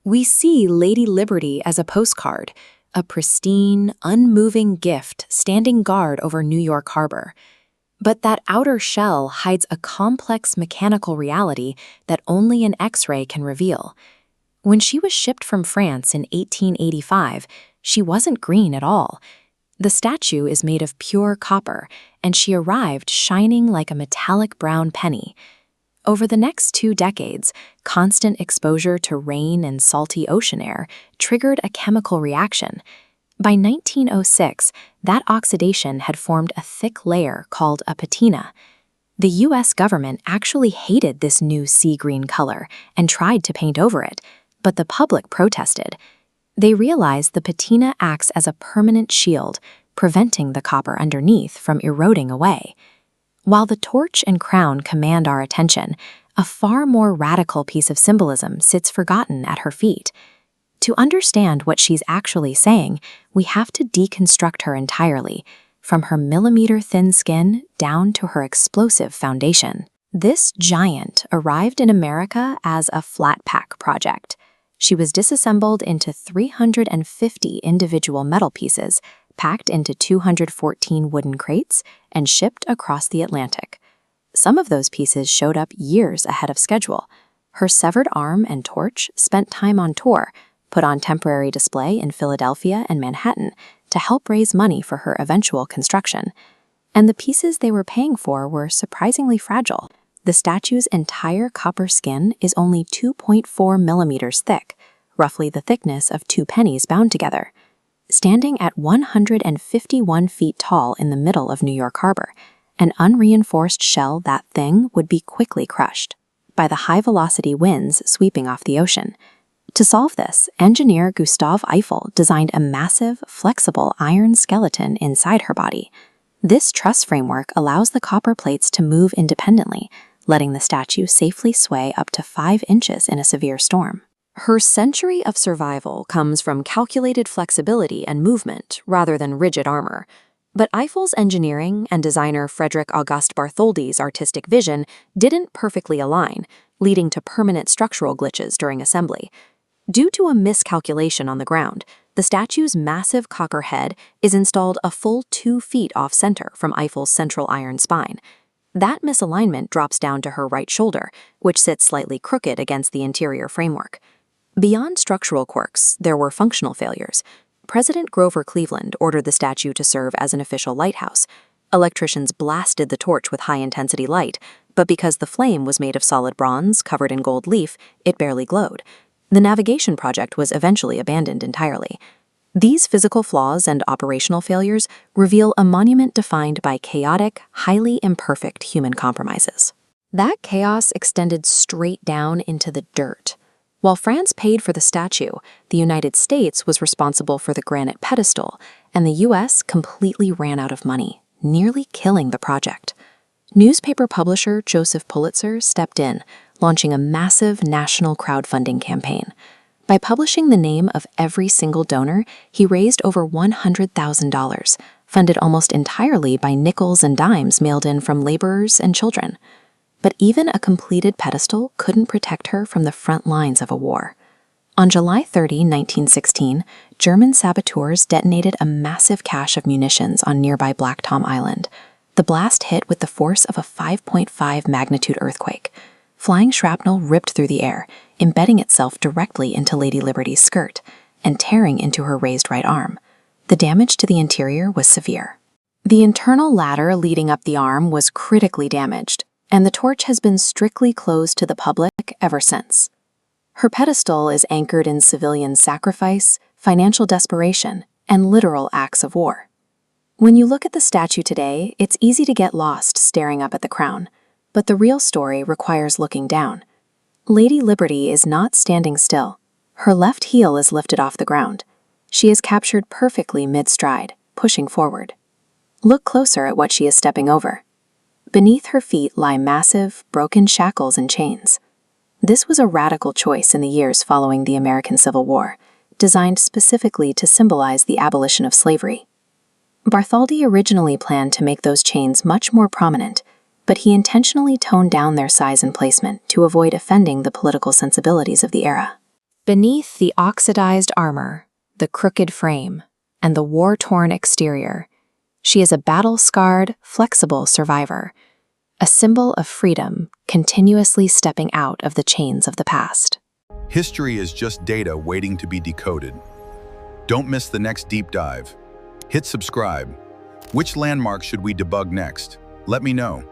We see Lady Liberty as a postcard, a pristine, unmoving gift standing guard over New York Harbor. But that outer shell hides a complex mechanical reality that only an X-ray can reveal. When she was shipped from France in 1885, she wasn't green at all. The statue is made of pure copper, and she arrived shining like a metallic brown penny. Over the next 2 decades, constant exposure to rain and salty ocean air triggered a chemical reaction. By 1906, that oxidation had formed a thick layer called a patina. The US government actually hated this new sea green color and tried to paint over it, but the public protested. They realized the patina acts as a permanent shield, preventing the copper underneath from eroding away. While the torch and crown command our attention, a far more radical piece of symbolism sits forgotten at her feet. To understand what she's actually saying, we have to deconstruct her entirely, from her millimeter-thin skin down to her explosive foundation. This giant arrived in America as a flat-pack project. She was disassembled into 350 individual metal pieces, packed into 214 wooden crates, and shipped across the Atlantic. Some of those pieces showed up years ahead of schedule. Her severed arm and torch spent time on tour, put on temporary display in Philadelphia and Manhattan to help raise money for her eventual construction. And the pieces they were paying for were surprisingly fragile. The statue's entire copper skin is only 2.4 millimeters thick, roughly the thickness of 2 pennies bound together. Standing at 151 feet tall in the middle of New York Harbor, an unreinforced shell that thing would be quickly crushed by the high-velocity winds sweeping off the ocean. To solve this, engineer Gustave Eiffel designed a massive, flexible iron skeleton inside her body. This truss framework allows the copper plates to move independently, letting the statue safely sway up to 5 inches in a severe storm. Her century of survival comes from calculated flexibility and movement rather than rigid armor. But Eiffel's engineering and designer Frederick August Bartholdi's artistic vision didn't perfectly align, leading to permanent structural glitches during assembly. Due to a miscalculation on the ground, the statue's massive copper head is installed a full 2 feet off-center from Eiffel's central iron spine. That misalignment drops down to her right shoulder, which sits slightly crooked against the interior framework. Beyond structural quirks, there were functional failures. President Grover Cleveland ordered the statue to serve as an official lighthouse. Electricians blasted the torch with high-intensity light, but because the flame was made of solid bronze covered in gold leaf, it barely glowed. The navigation project was eventually abandoned entirely. These physical flaws and operational failures reveal a monument defined by chaotic, highly imperfect human compromises. That chaos extended straight down into the dirt. While France paid for the statue, the United States was responsible for the granite pedestal, and the US completely ran out of money, nearly killing the project. Newspaper publisher Joseph Pulitzer stepped in, launching a massive national crowdfunding campaign. By publishing the name of every single donor, he raised over $100,000, funded almost entirely by nickels and dimes mailed in from laborers and children. But even a completed pedestal couldn't protect her from the front lines of a war. On July 30, 1916, German saboteurs detonated a massive cache of munitions on nearby Black Tom Island. The blast hit with the force of a 5.5 magnitude earthquake. Flying shrapnel ripped through the air, embedding itself directly into Lady Liberty's skirt and tearing into her raised right arm. The damage to the interior was severe. The internal ladder leading up the arm was critically damaged, and the torch has been strictly closed to the public ever since. Her pedestal is anchored in civilian sacrifice, financial desperation, and literal acts of war. When you look at the statue today, it's easy to get lost staring up at the crown, but the real story requires looking down. Lady Liberty is not standing still. Her left heel is lifted off the ground. She is captured perfectly mid-stride, pushing forward. Look closer at what she is stepping over. Beneath her feet lie massive, broken shackles and chains. This was a radical choice in the years following the American Civil War, designed specifically to symbolize the abolition of slavery. Bartholdi originally planned to make those chains much more prominent, but he intentionally toned down their size and placement to avoid offending the political sensibilities of the era. Beneath the oxidized armor, the crooked frame, and the war-torn exterior, she is a battle-scarred, flexible survivor, a symbol of freedom continuously stepping out of the chains of the past. History is just data waiting to be decoded. Don't miss the next deep dive. Hit subscribe. Which landmark should we debug next? Let me know.